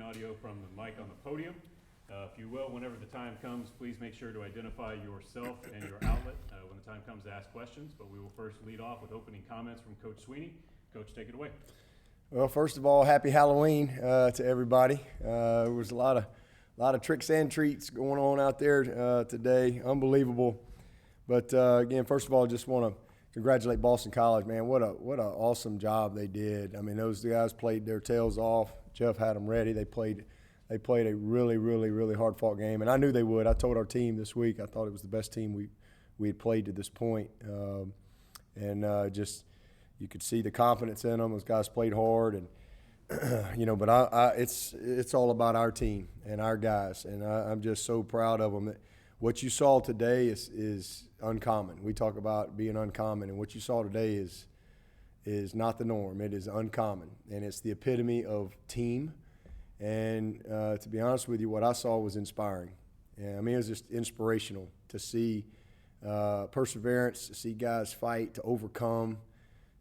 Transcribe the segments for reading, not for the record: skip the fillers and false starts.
audio from the mic on the podium. If you will, whenever the time comes, please make sure to identify yourself and your outlet when the time comes to ask questions. But we will first lead off with opening comments from Coach Swinney. Coach, take it away. Well, first of all, happy Halloween to everybody. There was a lot of tricks and treats going on out there today. Unbelievable. But again, first of all, I just want to congratulate Boston College, man. What an awesome job they did. I mean, those guys played their tails off. Jeff had them ready. They played a really hard-fought game, and I knew they would. I told our team this week I thought it was the best team we had played to this point. Just you could see the confidence in them. Those guys played hard, and but it's all about our team and our guys, and I'm just so proud of them. What you saw today is uncommon. We talk about being uncommon, and what you saw today is not the norm. It is uncommon, and it's the epitome of team. And to be honest with you, what I saw was inspiring. I mean, it was just inspirational to see perseverance, to see guys fight, to overcome,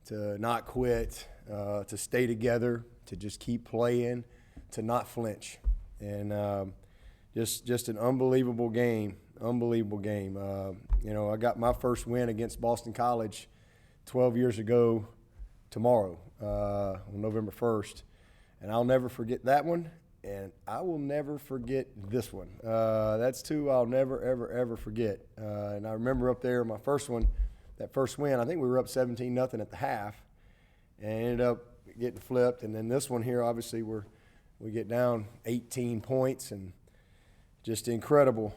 to not quit, to stay together, to just keep playing, to not flinch. And just an unbelievable game. I got my first win against Boston College 12 years ago tomorrow, on November 1st. And I'll never forget that one, and I will never forget this one. That's two I'll never, ever forget. And I remember up there, my first one, that first win, I think we were up 17-0 at the half, and ended up getting flipped. And then this one here, obviously, we get down 18 points, and just incredible.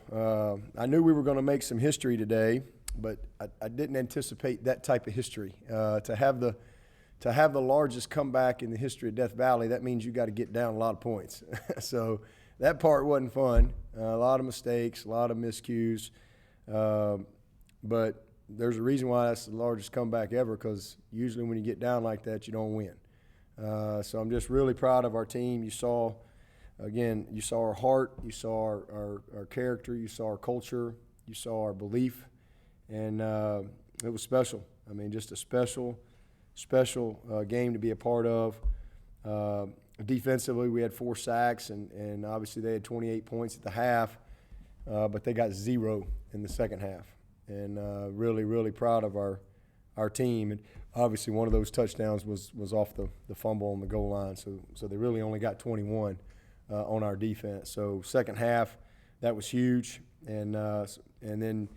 I knew we were going to make some history today, but I didn't anticipate that type of history. To have the largest comeback in the history of Death Valley, that means you got to get down a lot of points. So that part wasn't fun. A lot of mistakes, a lot of miscues. But there's a reason why that's the largest comeback ever, because usually when you get down like that, you don't win. So I'm just really proud of our team. You saw our heart, you saw our character, you saw our culture, you saw our belief, and it was special. I mean, just a special game to be a part of. Defensively, we had 4 sacks, and obviously they had 28 points at the half, but they got 0 in the second half. And really proud of our team. And obviously one of those touchdowns was off the fumble on the goal line, so they really only got 21 on our defense. So second half, that was huge. And then,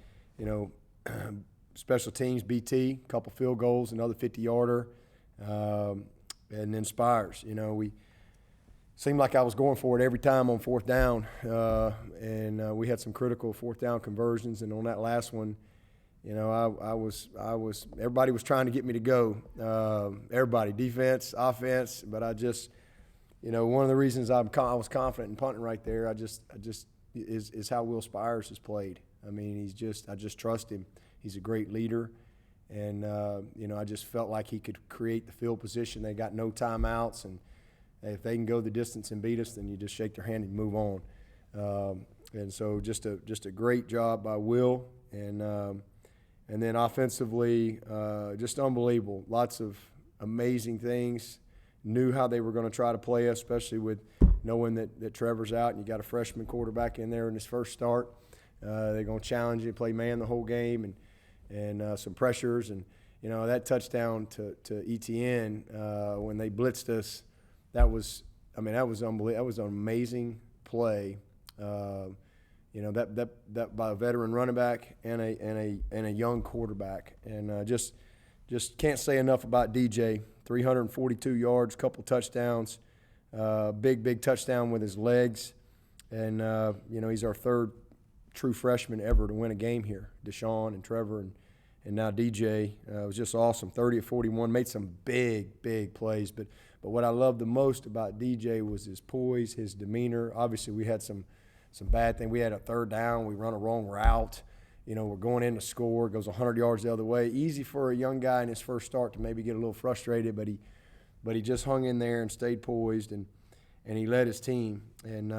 special teams, BT, a couple field goals, another 50-yarder, and then Spires. We seemed like I was going for it every time on fourth down, and we had some critical fourth down conversions. And on that last one, I was everybody was trying to get me to go. Everybody, defense, offense, but I just, one of the reasons I was confident in punting right there, I just is how Will Spires has played. I mean, I just trust him. He's a great leader, and I just felt like he could create the field position. They got no timeouts, and if they can go the distance and beat us, then you just shake their hand and move on. And so just a great job by Will, and then offensively, just unbelievable. Lots of amazing things. Knew how they were going to try to play us, especially with knowing that Trevor's out and you got a freshman quarterback in there in his first start. They're going to challenge you, play man the whole game, and some pressures. And, that touchdown to ETN when they blitzed us, that was unbelievable. That was an amazing play. That by a veteran running back and a young quarterback. And just can't say enough about DJ. 342 yards, couple touchdowns, big touchdown with his legs. And, he's our third true freshman ever to win a game here. Deshaun and Trevor and now DJ. It was just awesome. 30 of 41, made some big plays. But what I loved the most about DJ was his poise, his demeanor. Obviously, we had some bad things. We had a third down. We run a wrong route. We're going in to score. Goes 100 yards the other way. Easy for a young guy in his first start to maybe get a little frustrated, but he just hung in there and stayed poised, and he led his team. And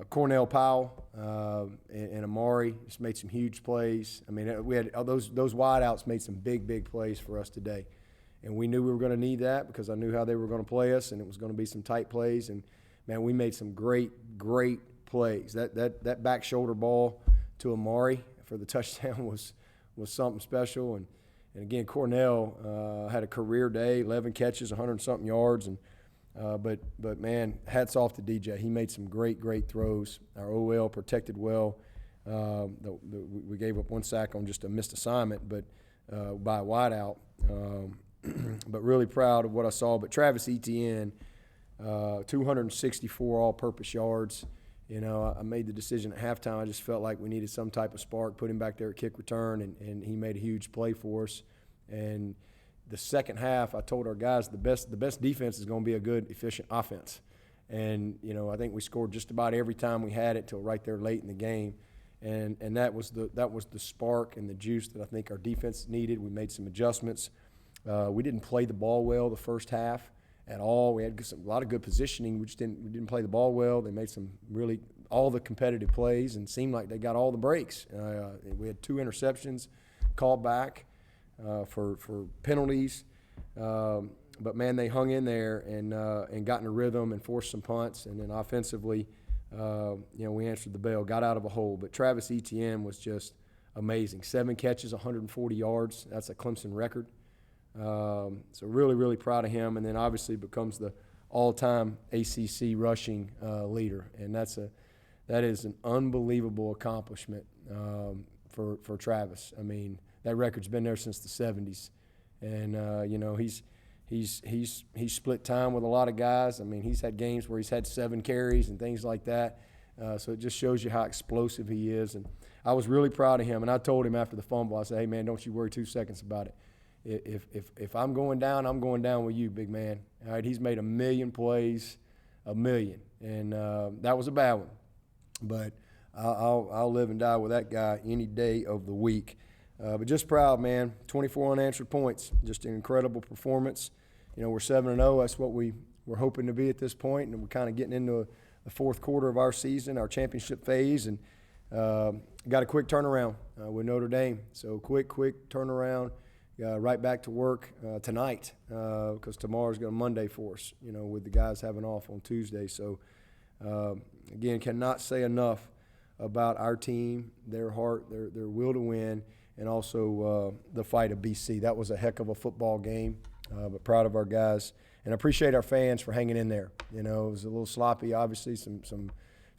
Cornell Powell and Amari just made some huge plays. I mean, we had those wideouts made some big plays for us today. and we knew we were going to need that because I knew how they were going to play us, and it was going to be some tight plays. And man, we made some great plays. That back shoulder ball to Amari for the touchdown was something special. And again, Cornell had a career day, 11 catches, 100-something yards, and but man, hats off to DJ. He made some great throws. Our OL protected well. We gave up 1 sack on just a missed assignment, but by a wideout. But really proud of what I saw. But Travis Etienne, 264 all-purpose yards. You know, I made the decision at halftime. I just felt like we needed some type of spark, put him back there at kick return, and he made a huge play for us. And the second half, I told our guys the best defense is going to be a good, efficient offense. And, you know, I think we scored just about every time we had it till right there late in the game. And that was the spark and the juice that I think our defense needed. We made some adjustments. We didn't play the ball well the first half at all. We had a lot of good positioning. We didn't play the ball well. They made all the competitive plays and seemed like they got all the breaks. We had 2 interceptions called back for penalties. But man, they hung in there and got in a rhythm and forced some punts. And then offensively, we answered the bell, got out of a hole. But Travis Etienne was just amazing. 7 catches, 140 yards. That's a Clemson record. So really proud of him. And then obviously becomes the all-time ACC rushing leader. And that is an unbelievable accomplishment for Travis. I mean, that record's been there since the 70s. And, he's split time with a lot of guys. I mean, he's had games where he's had 7 carries and things like that. So it just shows you how explosive he is. And I was really proud of him. And I told him after the fumble, I said, hey, man, don't you worry 2 seconds about it. If I'm going down, I'm going down with you, big man. All right, he's made 1 million plays, 1 million. And that was a bad one. But I'll live and die with that guy any day of the week. But just proud, man. 24 unanswered points. Just an incredible performance. You know, we're 7-0. That's what we're hoping to be at this point, and we're kind of getting into the fourth quarter of our season, our championship phase, and got a quick turnaround with Notre Dame. So quick turnaround. Right back to work tonight because tomorrow's going to Monday for us, with the guys having off on Tuesday. So, again, cannot say enough about our team, their heart, their will to win, and also the fight of BC. That was a heck of a football game, but proud of our guys. And I appreciate our fans for hanging in there. It was a little sloppy, obviously, some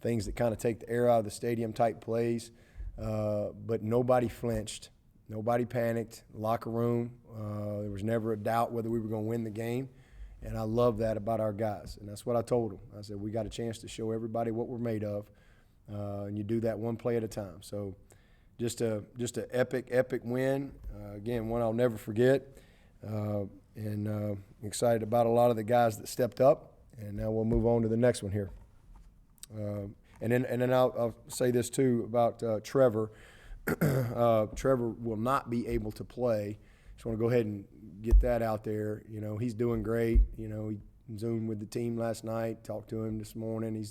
things that kind of take the air out of the stadium type plays, but nobody flinched. Nobody panicked. Locker room, there was never a doubt whether we were going to win the game, and I love that about our guys. And that's what I told them. I said, we got a chance to show everybody what we're made of, and you do that one play at a time. So just an epic win. Again, one I'll never forget, and excited about a lot of the guys that stepped up. And now we'll move on to the next one here. And then I'll say this too about Trevor. Trevor will not be able to play. Just want to go ahead and get that out there. He's doing great. He Zoomed with the team last night, talked to him this morning.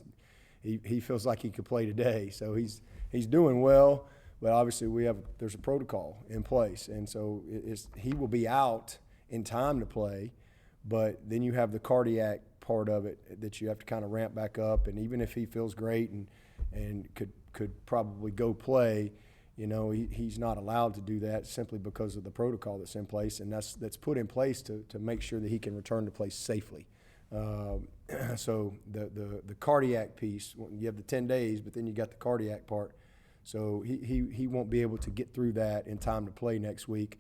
He feels like he could play today. So he's doing well, but obviously there's a protocol in place. And so he will be out in time to play, but then you have the cardiac part of it that you have to kind of ramp back up. And even if he feels great and could probably go play, he's not allowed to do that simply because of the protocol that's in place, and that's put in place to make sure that he can return to play safely. So the cardiac piece, you have the 10 days, but then you got the cardiac part. So he won't be able to get through that in time to play next week.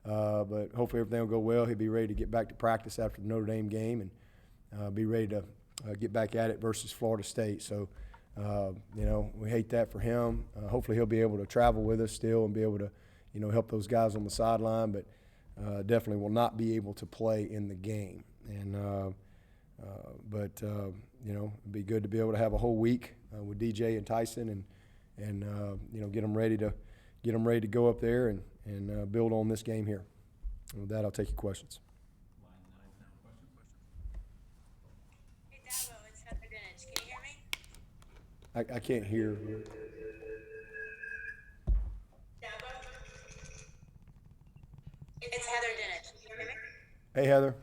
But hopefully everything will go well. He'll be ready to get back to practice after the Notre Dame game and be ready to get back at it versus Florida State. So. We hate that for him. Hopefully he'll be able to travel with us still and be able to, help those guys on the sideline, but definitely will not be able to play in the game. And it'd be good to be able to have a whole week with DJ and Tyson and get them ready to go up there and build on this game here. And with that, I'll take your questions. Hey, Dabo, it's Heather Dinich. Can you hear me? I can't hear. Dabo? It's Heather Dinich. Can you hear me? Hey, Heather.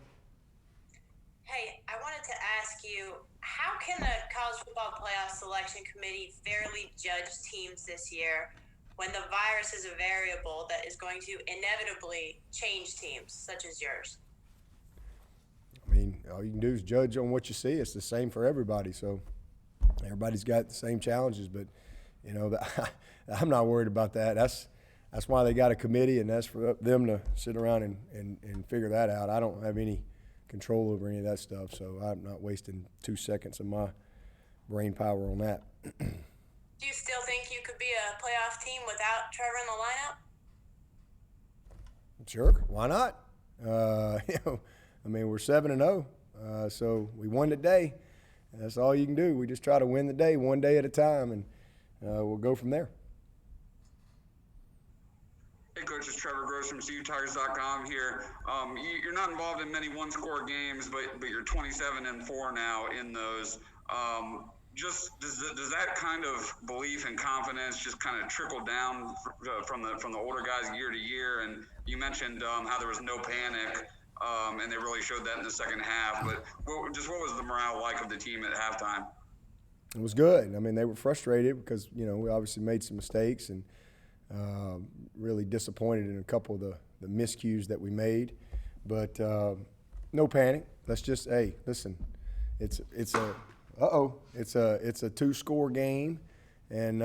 Hey, I wanted to ask you, how can the College Football Playoff Selection Committee fairly judge teams this year when the virus is a variable that is going to inevitably change teams, such as yours? I mean, all you can do is judge on what you see. It's the same for everybody. So everybody's got the same challenges, but I'm not worried about that. That's why they got a committee, and that's for them to sit around and figure that out. I don't have any control over any of that stuff, so I'm not wasting 2 seconds of my brain power on that. Do you still think you could be a playoff team without Trevor in the lineup? Sure, why not? I mean, we're 7-0, so we won today. That's all you can do. We just try to win the day, one day at a time, and we'll go from there. Hey, Coach, it's Trevor Gross from CUTigers.com here. You're not involved in many one-score games, but you're 27-4 now in those. Just does that kind of belief and confidence just kind of trickle down from the older guys year to year? And you mentioned how there was no panic, and they really showed that in the second half. But what was the morale like of the team at halftime? It was good. I mean, they were frustrated because we obviously made some mistakes and really disappointed in a couple of the miscues that we made. But no panic. Let's just listen. It's a 2-score game, and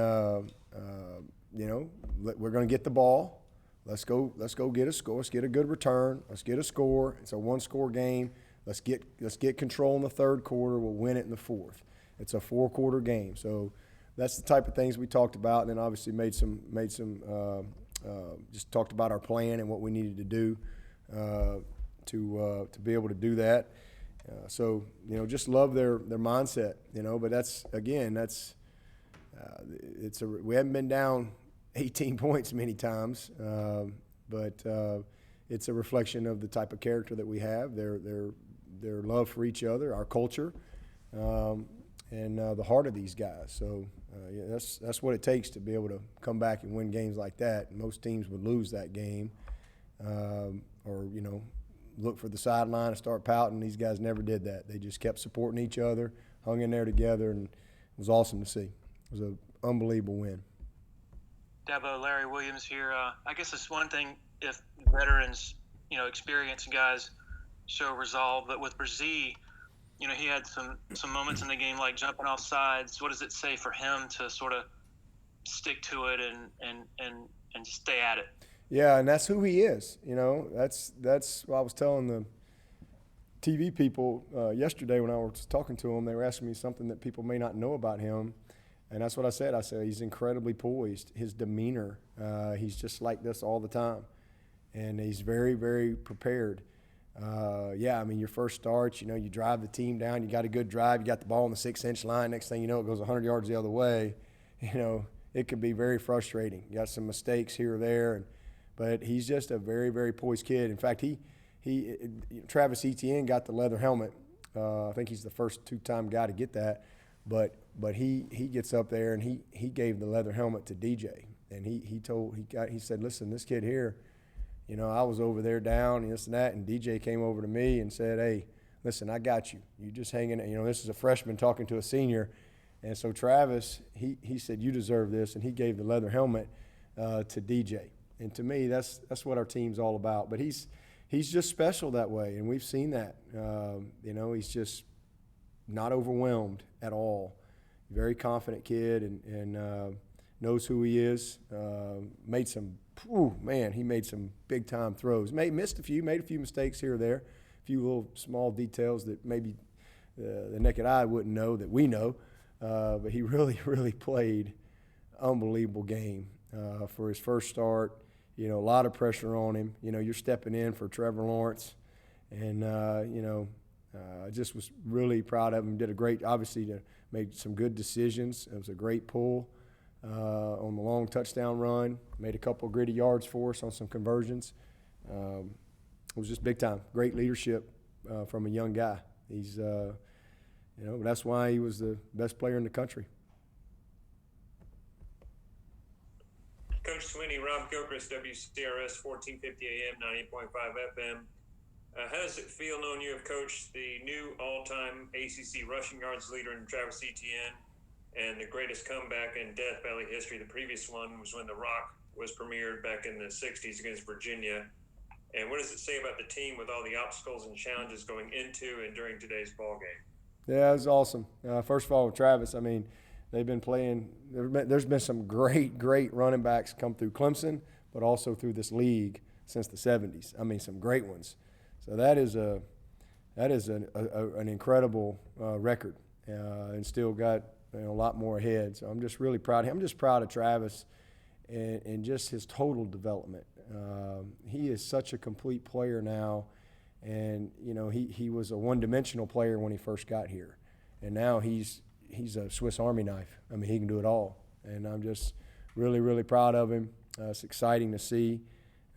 we're going to get the ball. Let's go get a score. Let's get a good return. Let's get a score. It's a 1-score game. Let's get control in the third quarter. We'll win it in the fourth. It's a 4-quarter game. So that's the type of things we talked about, and then obviously just talked about our plan and what we needed to do to be able to do that. So just love their mindset, but we haven't been down 18 points many times, but it's a reflection of the type of character that we have, their love for each other, our culture, and the heart of these guys. So that's what it takes to be able to come back and win games like that. Most teams would lose that game, or look for the sideline and start pouting. These guys never did that. They just kept supporting each other, hung in there together, and it was awesome to see. It was an unbelievable win. Dabo, Larry Williams here. I guess it's one thing if veterans, experienced guys show resolve, but with Brzee, he had some moments in the game like jumping off sides. What does it say for him to sort of stick to it and stay at it? Yeah, and that's who he is. That's what I was telling the TV people yesterday when I was talking to them. They were asking me something that people may not know about him, and that's what I said. I said he's incredibly poised. His demeanor, he's just like this all the time, and he's very, very prepared. Your first start, you drive the team down. You got a good drive. You got the ball on the 6-inch line. Next thing you know, it goes 100 yards the other way. It can be very frustrating. You got some mistakes here or there, but he's just a very, very poised kid. In fact, Travis Etienne got the leather helmet. I think he's the first 2-time guy to get that. But he gets up there and he gave the leather helmet to DJ, and he said, listen, this kid here, I was over there down and this and that, and DJ came over to me and said, hey, listen, I got you. You just hang in there. This is a freshman talking to a senior. And so Travis, he said, you deserve this, and he gave the leather helmet to DJ. And to me, that's what our team's all about. But he's just special that way, and we've seen that. He's just not overwhelmed at all. Very confident kid, and knows who he is. He made some big-time throws. Missed a few, made a few mistakes here or there, a few little small details that maybe the naked eye wouldn't know that we know. But he really, really played unbelievable game for his first start. A lot of pressure on him. You're stepping in for Trevor Lawrence, and I just was really proud of him. Made some good decisions. It was a great pull on the long touchdown run. Made a couple of gritty yards for us on some conversions. It was just big time. Great leadership from a young guy. He's that's why he was the best player in the country. Coach Swinney, Rob Gilchrist, WCRS 1450 AM, 90.5 FM. How does it feel knowing you have coached the new all-time ACC rushing yards leader in Travis Etienne and the greatest comeback in Death Valley history? The previous one was when The Rock was premiered back in the 60s against Virginia. And what does it say about the team with all the obstacles and challenges going into and during today's ball game? Yeah, it was awesome. First of all, with Travis, I mean, they've been playing. There's been some great running backs come through Clemson, but also through this league since the 70s. I mean, some great ones. So that is an incredible record, and still got a lot more ahead. So I'm just really proud of him. I'm just proud of Travis and just his total development. He is such a complete player now, and he was a one-dimensional player when he first got here, and now he's a Swiss Army knife. I mean, he can do it all, and I'm just really proud of him. It's exciting to see.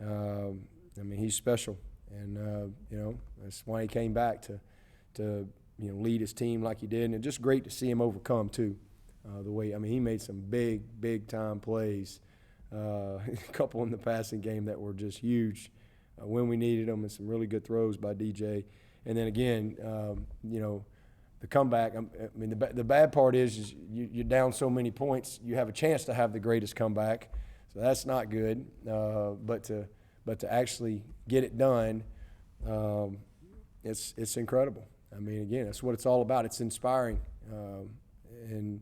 I mean, he's special, and that's why he came back to lead his team like he did, and it's just great to see him overcome too. The way, I mean, he made some big time plays. A couple in the passing game that were just huge when we needed them, and some really good throws by DJ. And then again, the comeback. I mean, the bad part is you're down so many points. You have a chance to have the greatest comeback, so that's not good. But to actually get it done, it's incredible. I mean, again, that's what it's all about. It's inspiring, and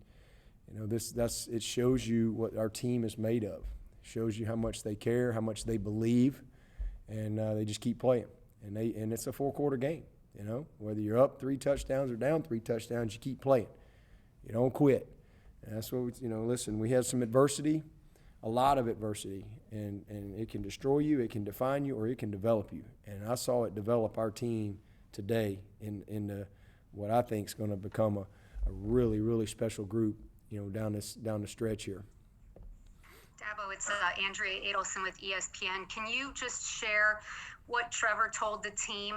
it shows you what our team is made of. It shows you how much they care, how much they believe, and they just keep playing. And it's a 4-quarter game. Whether you're up 3 touchdowns or down 3 touchdowns, you keep playing. You don't quit. And that's what listen, we had some adversity, a lot of adversity, and it can destroy you, it can define you, or it can develop you. And I saw it develop our team today in what I think is going to become a really special group, down the stretch here. Dabo, it's Andrea Adelson with ESPN. Can you just share what Trevor told the team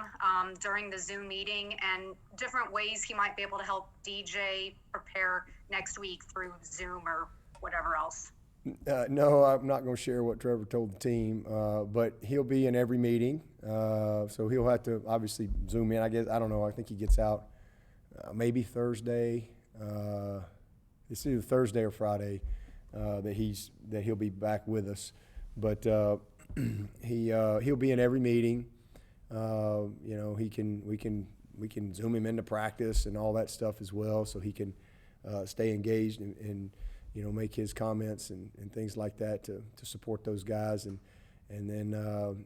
during the Zoom meeting and different ways he might be able to help DJ prepare next week through Zoom or whatever else? No, I'm not going to share what Trevor told the team, but he'll be in every meeting. So he'll have to obviously Zoom in. I guess, I don't know, I think he gets out maybe Thursday. It's either Thursday or Friday that he'll be back with us. But he'll be in every meeting. We can Zoom him into practice and all that stuff as well, so he can stay engaged and make his comments and things like that to support those guys, and then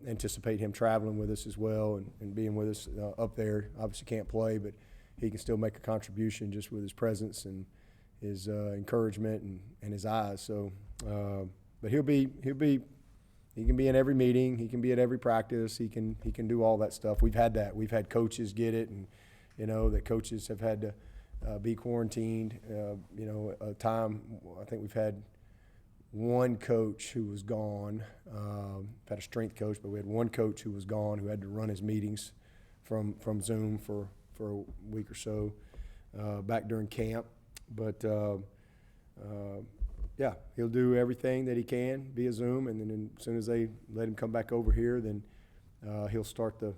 anticipate him traveling with us as well and being with us up there. Obviously can't play, but he can still make a contribution just with his presence and his encouragement and his eyes. So, but he can be in every meeting. He can be at every practice. He can do all that stuff. We've had that. We've had coaches get it, and that coaches have had to be quarantined. A time, I think we've had one coach who was gone. Had a strength coach, but we had one coach who was gone who had to run his meetings from Zoom for a week or so back during camp. But yeah, he'll do everything that he can via Zoom, and then as soon as they let him come back over here, then he'll start the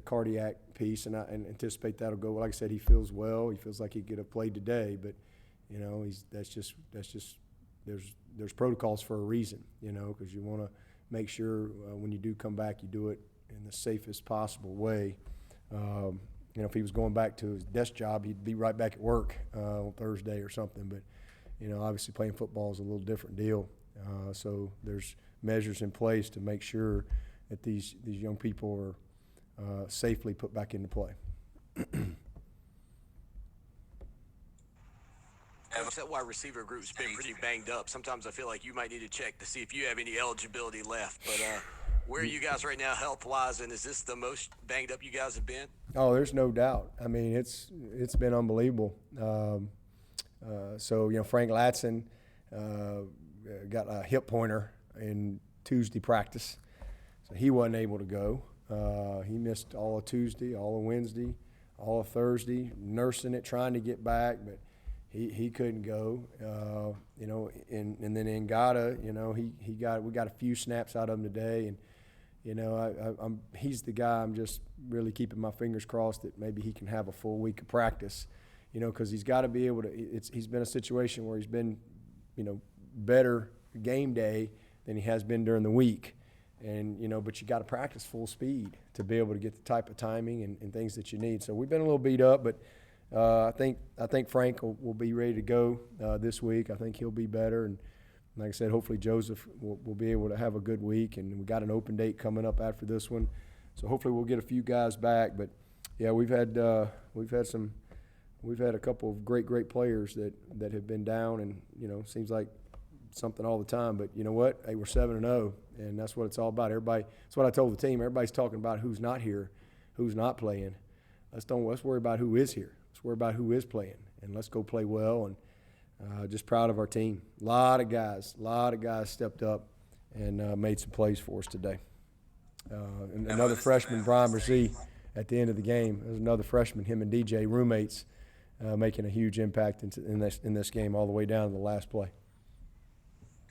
cardiac piece, and I anticipate that'll go. Like I said, he feels well. He feels like he could have played today, but that's just there's protocols for a reason, because you want to make sure when you do come back, you do it in the safest possible way. If he was going back to his desk job, he'd be right back at work on Thursday or something. But obviously playing football is a little different deal. So there's measures in place to make sure that these young people are safely put back into play. That wide receiver group's been pretty banged up. Sometimes I feel like you might need to check to see if you have any eligibility left. But where are you guys right now health-wise, and is this the most banged up you guys have been? Oh, there's no doubt. I mean, it's been unbelievable. So Frank Latson got a hip pointer in Tuesday practice, so he wasn't able to go. He missed all of Tuesday, all of Wednesday, all of Thursday, nursing it, trying to get back, but he couldn't go. And then Ngata, we got a few snaps out of him today, and you know, he's the guy I'm just really keeping my fingers crossed that maybe he can have a full week of practice, you know, because he's got to be able to. He's been a situation where he's been, you know, better game day than he has been during the week. And, you know, but you got to practice full speed to be able to get the type of timing and things that you need. So we've been a little beat up, but I think Frank will be ready to go this week. I think he'll be better. And like I said, hopefully Joseph will be able to have a good week. And we got an open date coming up after this one. So hopefully we'll get a few guys back. But, yeah, we've had a couple of great players that have been down, and, you know, seems like something all the time. But you know what? Hey, we're 7-0, and that's what it's all about. Everybody, that's what I told the team. Everybody's talking about who's not here, who's not playing. Let's worry about who is here. Let's worry about who is playing, and let's go play well. And just proud of our team. A lot of guys stepped up and made some plays for us today. And another freshman, Brian Brzee, at the end of the game. There's another freshman, him and DJ, roommates, making a huge impact in this game all the way down to the last play.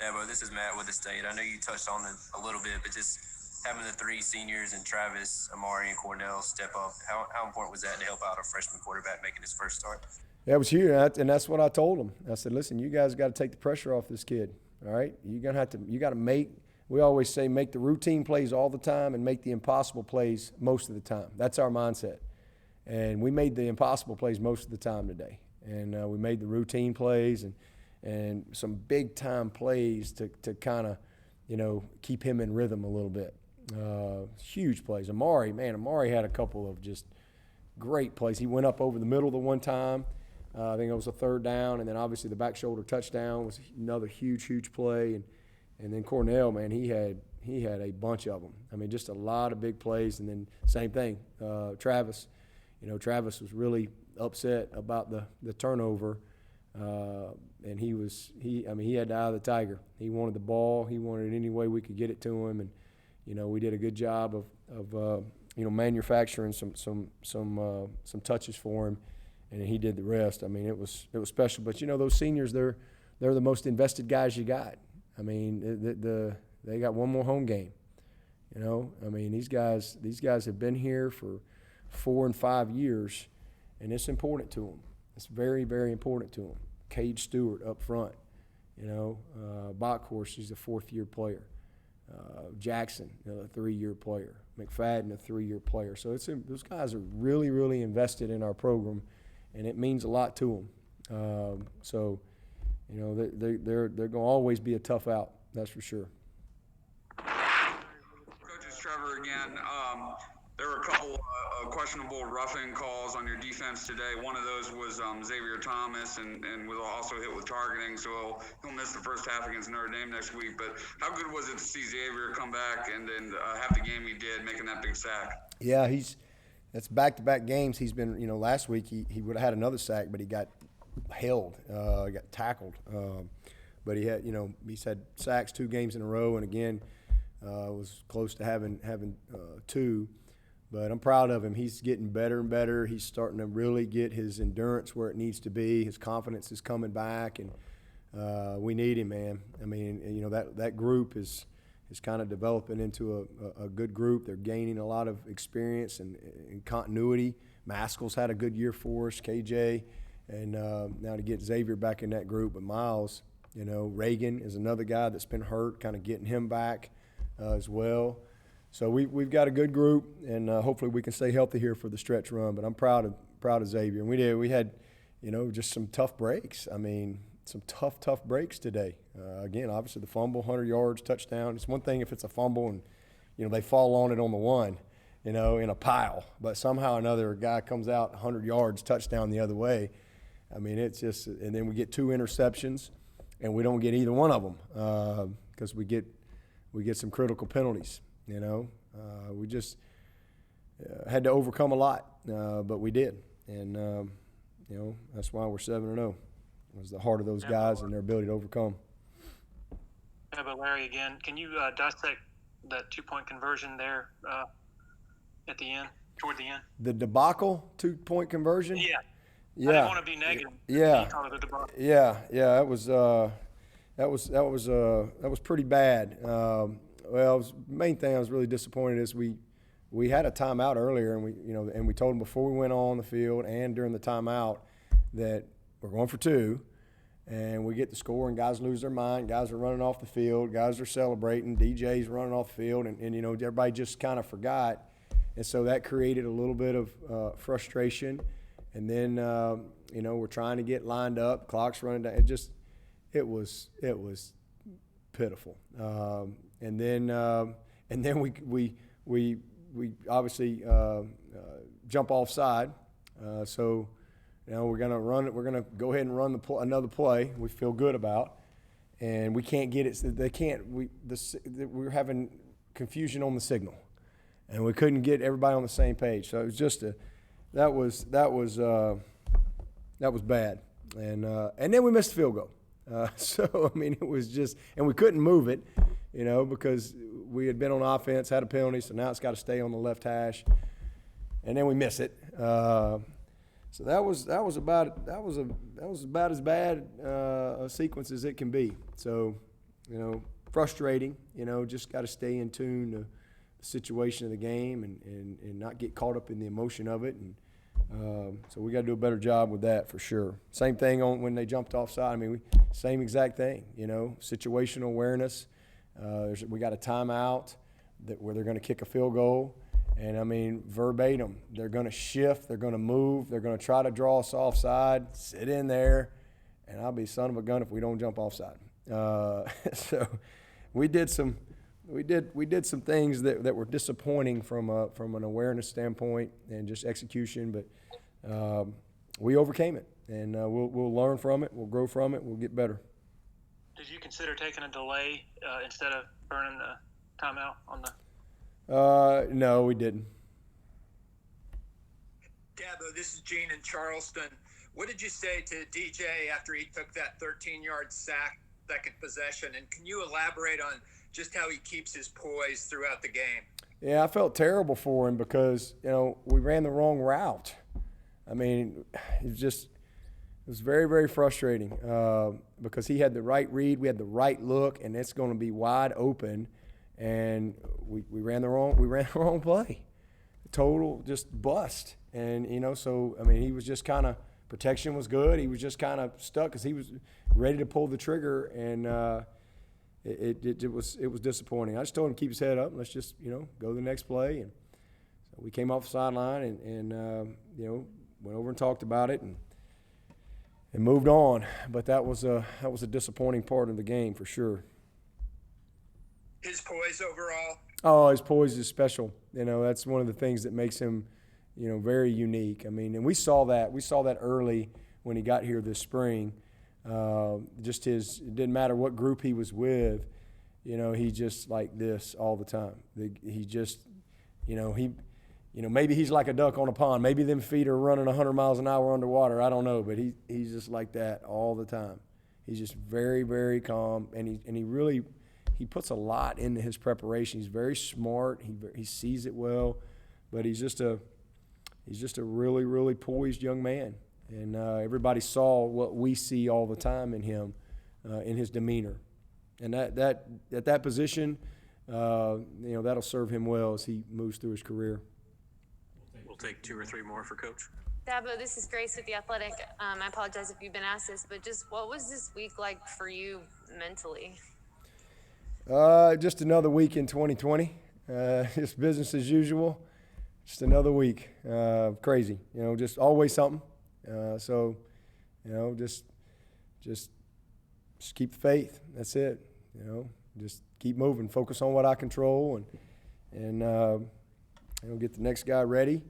Dabo, this is Matt with the State. I know you touched on it a little bit, but just having the three seniors and Travis, Amari, and Cornell step up, how important was that to help out a freshman quarterback making his first start? Yeah, it was huge, and that's what I told them. I said, listen, you guys got to take the pressure off this kid, all right? You got to make, we always say, make the routine plays all the time and make the impossible plays most of the time. That's our mindset. And we made the impossible plays most of the time today. And we made the routine plays and some big-time plays to kind of, you know, keep him in rhythm a little bit. Huge plays. Amari had a couple of just great plays. He went up over the middle the one time. I think it was a third down, and then obviously the back shoulder touchdown was another huge play. And then Cornell, man, he had a bunch of them. I mean, just a lot of big plays. And then same thing, Travis. You know, Travis was really upset about the turnover. And he had the eye of the tiger. He wanted the ball. He wanted it any way we could get it to him. And, you know, we did a good job of you know, manufacturing some touches for him, and he did the rest. I mean, it was special. But, you know, those seniors, they're the most invested guys you got. I mean, they got one more home game. You know, I mean, these guys have been here for 4 and 5 years, and it's important to them. It's very, very important to them. Cade Stewart up front, you know, Bockhorst, he's a 4th-year player. Jackson, you know, a 3-year player. McFadden, a 3-year player. So those guys are really, really invested in our program, and it means a lot to them. So, you know, they're going to always be a tough out, that's for sure. Coach, it's Trevor again. There were a couple questionable roughing calls on your defense today. One of those was Xavier Thomas, and was also hit with targeting, so he'll miss the first half against Notre Dame next week. But how good was it to see Xavier come back and then have the game he did, making that big sack? Yeah, that's back-to-back games. He's been, you know, last week he would have had another sack, but he got held, got tackled. But he's had sacks 2 games in a row, and again was close to having 2. But I'm proud of him. He's getting better and better. He's starting to really get his endurance where it needs to be. His confidence is coming back, and we need him, man. I mean, you know, that group is kind of developing into a good group. They're gaining a lot of experience and continuity. Maskell's had a good year for us, KJ, and now to get Xavier back in that group. But Miles, you know, Reagan is another guy that's been hurt, kind of getting him back as well. So we've got a good group, and hopefully we can stay healthy here for the stretch run. But I'm proud of Xavier. And we had, you know, just some tough breaks. I mean, some tough breaks today. Again, obviously the fumble, 100 yards, touchdown. It's one thing if it's a fumble and, you know, they fall on it on the one, you know, in a pile. But somehow or another, a guy comes out 100 yards, touchdown the other way. I mean, it's just – and then we get 2 interceptions, and we don't get either one of them because we get some critical penalties. You know, we just had to overcome a lot, but we did. And, you know, that's why we're 7-0. It was the heart of those guys and their ability to overcome. Yeah, but Larry, again, can you dissect that 2-point conversion there at the end, toward the end? The debacle 2-point conversion? Yeah. Yeah. I didn't want to be negative. Yeah. Yeah. That was pretty bad. Well, main thing I was really disappointed is we had a timeout earlier, and we told them before we went on the field and during the timeout that we're going for two, and we get the score, and guys lose their mind. Guys are running off the field. Guys are celebrating. DJ's running off the field, and everybody just kind of forgot, and so that created a little bit of frustration. And then we're trying to get lined up. Clock's running down. It was pitiful. And then we obviously jump offside. So we're gonna run it. We're gonna go ahead and run another play. We feel good about, and we can't get it. They can't. We're having confusion on the signal, and we couldn't get everybody on the same page. So it was just that was bad. And then we missed the field goal. So I mean, it was just, and we couldn't move it, because we had been on offense, had a penalty, so now it's got to stay on the left hash, and then we miss it. So that was about as bad a sequence as it can be. So, frustrating. Just got to stay in tune to the situation of the game and not get caught up in the emotion of it. And so we got to do a better job with that for sure. Same thing on when they jumped offside. I mean, same exact thing. Situational awareness. We got a timeout where they're going to kick a field goal. And, I mean, verbatim, they're going to shift, they're going to move, they're going to try to draw us offside, sit in there, and I'll be son of a gun if we don't jump offside. So we did some things that were disappointing from an awareness standpoint and just execution, but we overcame it, and we'll learn from it, we'll grow from it, we'll get better. Did you consider taking a delay instead of burning the timeout on the? No, we didn't. Dabo, this is Gene in Charleston. What did you say to DJ after he took that 13-yard sack, second possession? And can you elaborate on just how he keeps his poise throughout the game? Yeah, I felt terrible for him because, we ran the wrong route. I mean, it was very, very frustrating because he had the right read, we had the right look, and it's going to be wide open. And we ran the wrong play, total just bust. And so I mean, he was just kind of, protection was good. He was just kind of stuck because he was ready to pull the trigger, and it was disappointing. I just told him to keep his head up and let's just go to the next play. And so we came off the sideline and went over and talked about it and moved on. But that was a disappointing part of the game for sure. His poise overall? Oh, his poise is special. That's one of the things that makes him, very unique. I mean, and we saw that early when he got here this spring. It didn't matter what group he was with, he just like this all the time. He just, maybe he's like a duck on a pond. Maybe them feet are running 100 miles an hour underwater. I don't know, but he's just like that all the time. He's just very, very calm, and he puts a lot into his preparation. He's very smart. He sees it well, but he's just a really, really poised young man. And everybody saw what we see all the time in him, in his demeanor. And that at that position, that'll serve him well as he moves through his career. We'll take 2 or 3 more for Coach. Dabo, this is Grace with The Athletic. I apologize if you've been asked this, but just what was this week like for you mentally? Just another week in 2020. It's business as usual. Just another week. Crazy. Just always something. So, just keep the faith. That's it. Just keep moving. Focus on what I control, and get the next guy ready,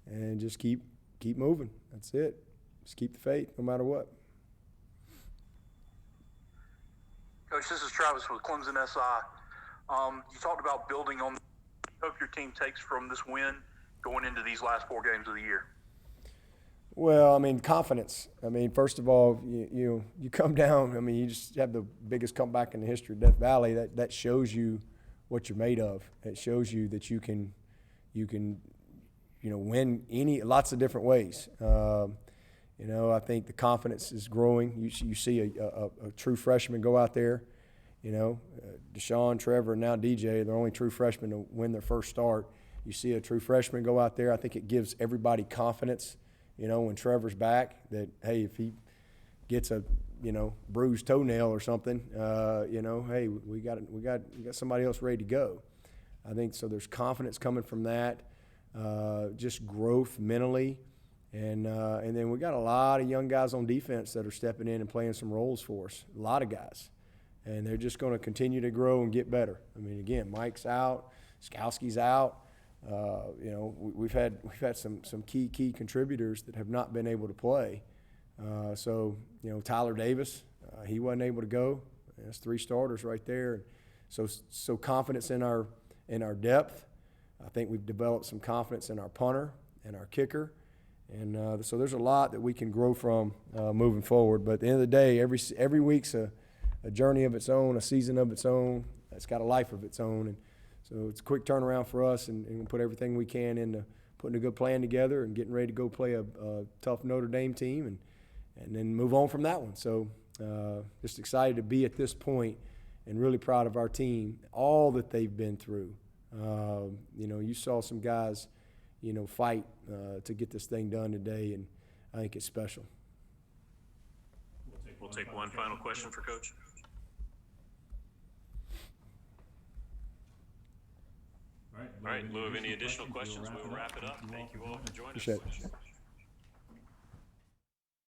and just keep moving. That's it. Just keep the faith, no matter what. Coach, this is Travis with Clemson SI. You talked about building on. Hope your team takes from this win going into these last 4 games of the year. Well, I mean, confidence. I mean, first of all, you come down. I mean, you just have the biggest comeback in the history of Death Valley. That shows you what you're made of. It shows you that you can win lots of different ways. I think the confidence is growing. You see a true freshman go out there, You know, Deshaun, Trevor, and now DJ, they're only true freshmen to win their first start. You see a true freshman go out there, I think it gives everybody confidence, you know, when Trevor's back, that, hey, if he gets a, you know, bruised toenail or something, you know, hey, we got somebody else ready to go. I think so. There's confidence coming from that, just growth mentally, and then we got a lot of young guys on defense that are stepping in and playing some roles for us. A lot of guys, and they're just going to continue to grow and get better. I mean, again, Mike's out, Skowski's out. You know, we've had some key contributors that have not been able to play. So, you know, Tyler Davis, he wasn't able to go. That's 3 starters right there. So confidence in our depth. I think we've developed some confidence in our punter and our kicker. And so there's a lot that we can grow from moving forward. But at the end of the day, every week's a journey of its own, a season of its own. It's got a life of its own. And so it's a quick turnaround for us, and we'll put everything we can into putting a good plan together and getting ready to go play a tough Notre Dame team and then move on from that one. So just excited to be at this point and really proud of our team, all that they've been through. You know, you saw some guys, you know, fight to get this thing done today, and I think it's special. We'll take one final question for Coach. All right, Lou, have any additional questions? We'll wrap it up. Thank you all for joining us. Appreciate it.